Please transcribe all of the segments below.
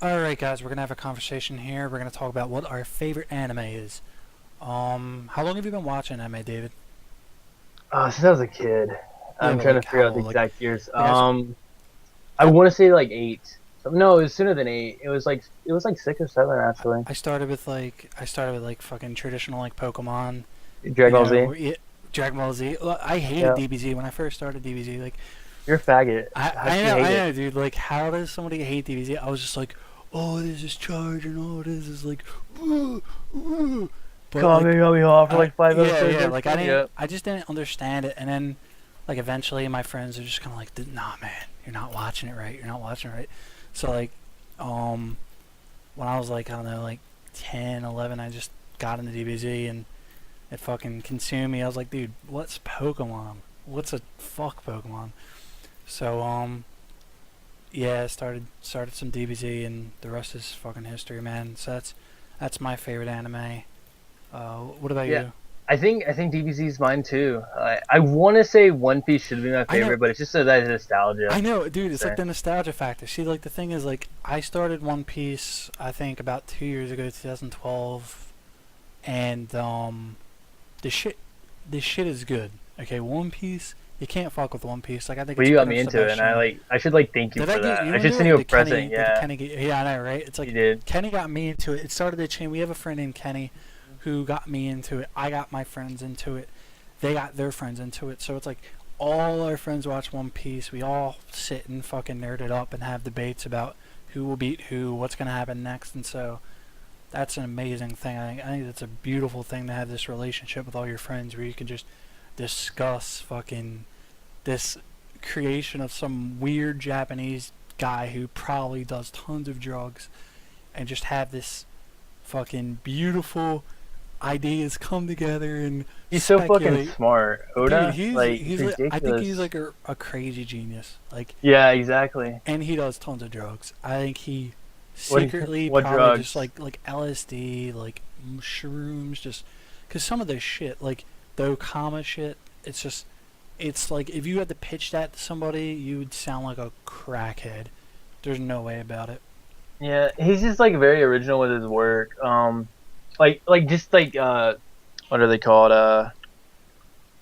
Alright guys, we're gonna have a conversation here. We're gonna talk about what our favorite anime is. How long have you been watching anime, David? Since I was a kid, Yeah, I'm but trying to like figure how out the old? exact years. Like I, I I, want to say like eight. So, no, it was sooner than eight. It was like 6 or 7 actually. I started with like fucking traditional like Pokemon, Dragon Ball Z. Dragon Ball Z. Well, I hated Yeah, DBZ when I first started DBZ. Like you're a faggot. I, How I can you know, hate I it? know, dude. Like how does somebody hate DBZ? I was just like, oh, this is charge and all this is like, ooh, ooh. But Call me, like got me off for I like 5 episodes. yeah, That's like fun. Yeah. I just didn't understand it, and then like eventually my friends are just kind of like, nah, man, you're not watching it right. You're not watching it right. So like, um, when I was like I don't know like 10, 11, I just got into DBZ and it fucking consumed me. I was like, dude, what's Pokemon? What's a fuck Pokemon? So yeah, I started some DBZ and the rest is fucking history, man. So that's my favorite anime. What about Yeah. you? I think DBZ is mine too. I want to say One Piece should be my I know favorite, but it's just that nostalgia. I know, dude. It's like Say. the nostalgia factor. See, like the thing is, like I started One Piece, I think about 2 years ago, 2012, and the shit, this shit is good. Okay, One Piece, you can't fuck with One Piece. Like I think But it's you got pretty me much the into it, best and show. I should like thank you Did I for get that. you I should into send it? you a present. Did Yeah, Kenny get? Yeah, I know, right? It's you like did. Kenny got me into it. It started a chain. We have a friend named Kenny, who got me into it. I got my friends into it. They got their friends into it. So it's like all our friends watch One Piece. We all sit and fucking nerd it up and have debates about who will beat who, what's gonna happen next, and so that's an amazing thing. I think that's a beautiful thing to have this relationship with all your friends where you can just discuss fucking this creation of some weird Japanese guy who probably does tons of drugs and just have this fucking beautiful ideas come together and He's so fucking speculate. smart, Dude, Oda. he's Like it's he's like, I think he's ridiculous. like a crazy genius. Like, Yeah, exactly. and he does tons of drugs. I think he What secretly what probably just drugs? like LSD, like shrooms, just because some of this shit, like the Okama shit, it's just it's like if you had to pitch that to somebody, you would sound like a crackhead. There's no way about it. Yeah, he's just like very original with his work. Like just like what are they called?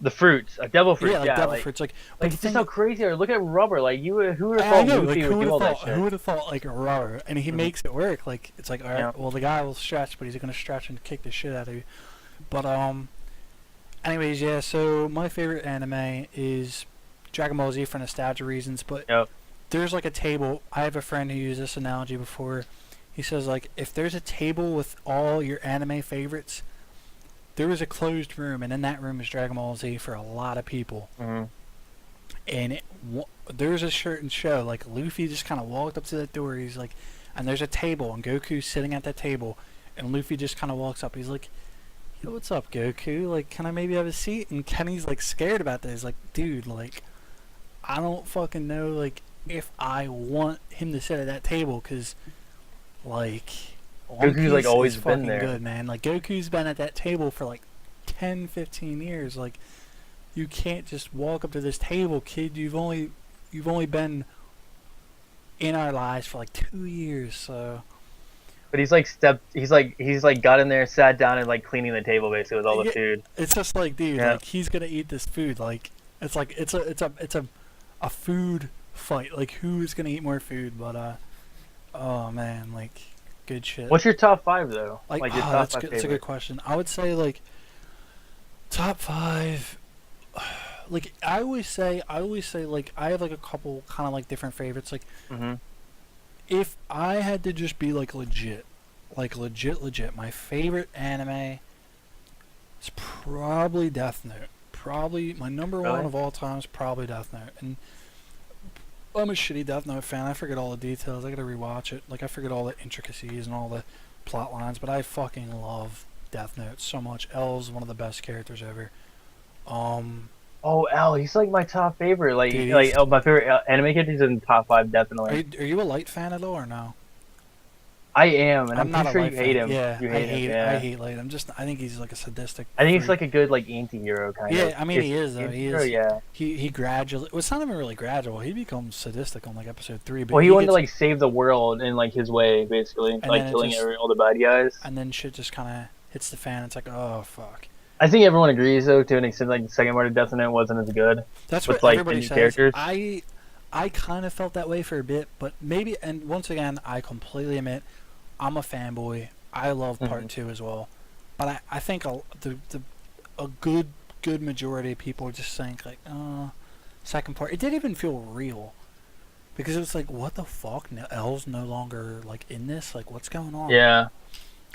The fruits, devil Yeah, fruits. like Yeah, Devil like Fruits, but the like just thing how crazy. Or look at rubber. Like who would have I thought know, like Luffy would who would do have all that thought? Who shit? would have thought like a rubber? And he Hmm. makes it work. Like it's like, all Yeah. right, well the guy will stretch, but he's gonna stretch and kick the shit out of you. But anyways, yeah. So my favorite anime is Dragon Ball Z for nostalgia reasons. But Yep. there's like a table. I have a friend who used this analogy before. He says like if there's a table with all your anime favorites, there is a closed room, and in that room is Dragon Ball Z for a lot of people. Hmm. And there's a certain show like Luffy just kind of walked up to that door. He's like, and there's a table, and Goku's sitting at that table, and Luffy just kind of walks up. He's like, "Yo, what's up, Goku? Like, can I maybe have a seat?" And Kenny's like scared about this. He's like, "Dude, like, I don't fucking know like if I want him to sit at that table because like One Goku's like Piece is always been fucking there. good, man. Like Goku's been at that table for like 10, 15 years. Like you can't just walk up to this table, kid. You've only been in our lives for like 2 years, so But he's like stepped. He's like got in there, sat down, and like cleaning the table basically with all the yeah, food. it's just like, dude, Yeah. like he's gonna eat this food. Like it's like it's a food fight. Like who's gonna eat more food? But oh man, like good shit. What's your top five though? Like Like your oh, top that's five good. That's a good favorites? question. I would say like top five. Like I always say like I have like a couple kind of like different favorites. Like Hmm. if I had to just be like legit, my favorite anime is probably Death Note. Probably my number one Really? of all time is probably Death Note. And I'm a shitty Death Note fan. I forget all the details. I gotta rewatch it. Like I forget all the intricacies and all the plot lines. But I fucking love Death Note so much. L's one of the best characters ever. Um, Oh, L. He's like my top favorite. dude, Like oh, my favorite anime character. He's in top five are definitely. you, are you a Light fan at all or no? I am, and I'm not pretty a sure you hate fan. him. Yeah, You hate him. I Yeah. hate Light. I think he's like a sadistic. I think he's freak. like a good like anti-hero kind of. Yeah, I mean he is though. He Anti-hero, is. yeah. He gradually. Well, it's not even really gradual. He becomes sadistic on like episode 3. But Well, he wanted to gets, like save the world in like his way, basically, and like then killing all the bad guys. and then shit just kind of hits the fan. It's like, oh fuck. I think everyone agrees though, to an extent. Like the second part of Death Note wasn't as good. That's with, what like, everybody the new says. characters. I kind of felt that way for a bit, but maybe. And once again, I completely admit, I'm a fanboy. I love part 2 as well, but I think a good majority of people just think like, second part. It didn't even feel real, because it was like, what the fuck? L's no longer like in this. Like, what's going on? Yeah.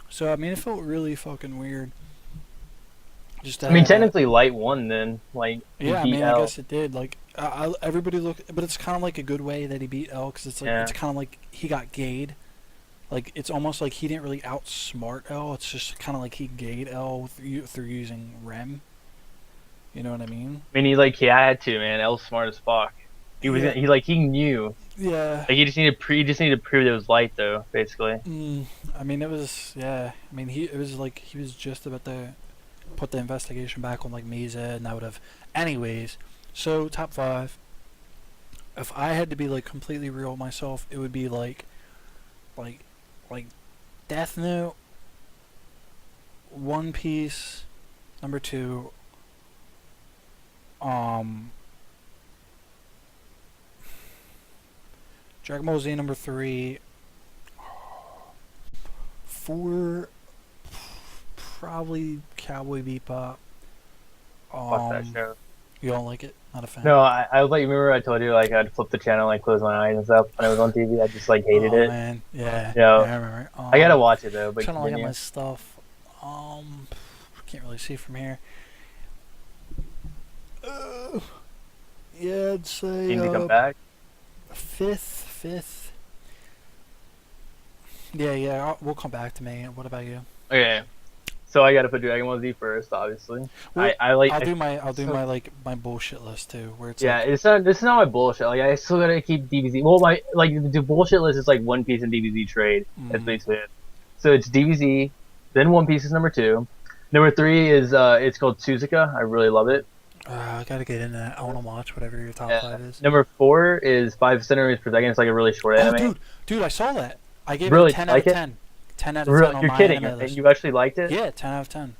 So I mean, it felt really fucking weird. Just I mean, technically, Light won then. Like, he yeah, I beat mean, L. I guess it did. Like, everybody looked, but it's kind of like a good way that he beat L, because it's like it's kind of like he got gayed. Like, it's almost like he didn't really outsmart L. It's just kind of like he gayed L through using REM. You know what I mean? I mean, he had to, man. L's smart as fuck. He was, Yeah. he knew. Yeah. Like, he just needed to prove it was Light, though, basically. I mean, it was, yeah. I mean, it was like he was just about to put the investigation back on like Misa, and that would have. Anyways, so top 5. If I had to be like completely real with myself, it would be like Death Note, One Piece, number 2. Dragon Ball Z number 3. 4, probably Cowboy Bebop. Fuck that show. You don't like it? Not a fan. No, I was like, remember I told you like I'd flip the channel, like close my eyes and stuff when I was on TV. I just like hated it. Man, yeah. Yeah. I remember. I gotta watch it though. But Trying to look at continue. my stuff. Can't really see from here. Yeah, I'd say Need to come back. fifth. Yeah. We'll come back to me. What about you? Okay. So I gotta put Dragon Ball Z first, obviously. Well, I like. I'll do my like my bullshit list too, where it's Yeah, like, it's not. This is not my bullshit. Like I still gotta keep DBZ. Well, my like the bullshit list is like One Piece and DBZ trade. That's basically it. So it's DBZ, then One Piece is number 2. Number 3 is it's called Suzuka. I really love it. I gotta get into that. I want to watch whatever your top 5 is. Number 4 is 5 centimeters per second. It's like a really short anime. Dude, I saw that. I gave Really? it a 10 Like out of it? 10. 10 out of 10 Really? on You're my kidding? anime list. You actually liked it? Yeah, 10 out of 10.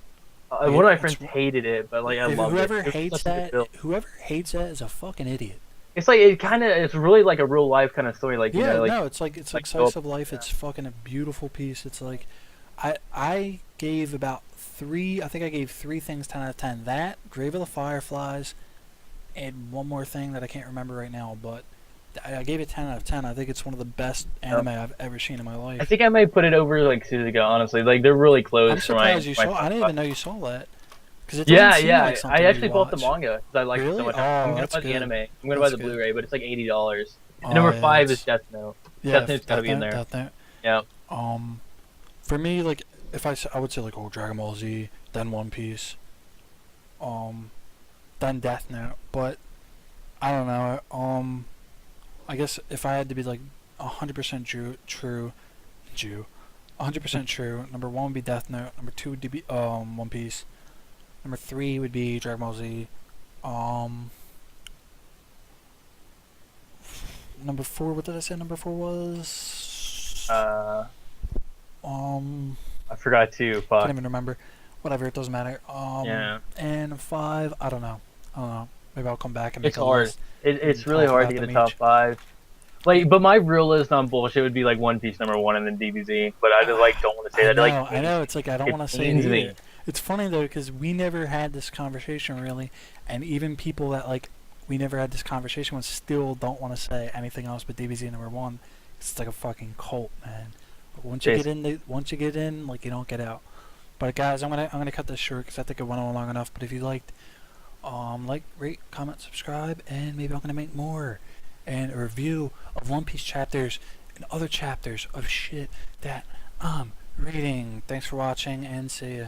One of my friends It's- hated it, but like I loved Whoever it. It's hates such a good that, film. whoever hates that is a fucking idiot. It's like it's really like a real life kind of story. Like you Yeah, know, like no, it's like like slice of built- life. It's fucking a beautiful piece. It's like, I gave about 3. I think I gave 3 things 10 out of 10. That, Grave of the Fireflies, and one more thing that I can't remember right now, but I gave it 10 out of 10. I think it's one of the best anime I've ever seen in my life. I think I might put it over like Suzuka. Honestly, like they're really close. I'm for my, surprised you my saw. I didn't top even know you saw that. Cause it Yeah, doesn't seem yeah. like something I actually you bought the watch. manga because I like it Really? so much. Oh, I'm gonna that's buy the good. anime. I'm gonna That's buy the good. Blu-ray, but it's like $80. Oh, Number yeah, 5 it's- is Death Note. Yeah, Death Note's gotta be in there. Death Note. Yeah. For me, like, if I would say like, Dragon Ball Z, then One Piece, then Death Note. But I don't know. I guess if I had to be like 100% true, 100% true. Number 1 would be Death Note. Number 2 would be One Piece. Number 3 would be Dragon Ball Z. Number 4. What did I say? Number 4 was. I forgot too. Fuck. Can't even remember. Whatever, it doesn't matter. Yeah. And 5, I don't know. Maybe I'll come back and make It's a hard. list. It's and really talk hard to about get a them top each. 5. Like, but my real list on bullshit would be like One Piece number 1 and then DBZ. But I just like don't want to say I that. know, Like, I know. It's like I don't it want to say pains it me. either. It's funny though because we never had this conversation really, and even people that like we never had this conversation with still don't want to say anything else but DBZ number 1. It's like a fucking cult, man. But once you get in, like you don't get out. But guys, I'm gonna cut this short because I think it went on long enough. But if you liked, like, rate, comment, subscribe, and maybe I'm gonna make more and a review of One Piece chapters and other chapters of shit that I'm reading. Thanks for watching and see ya.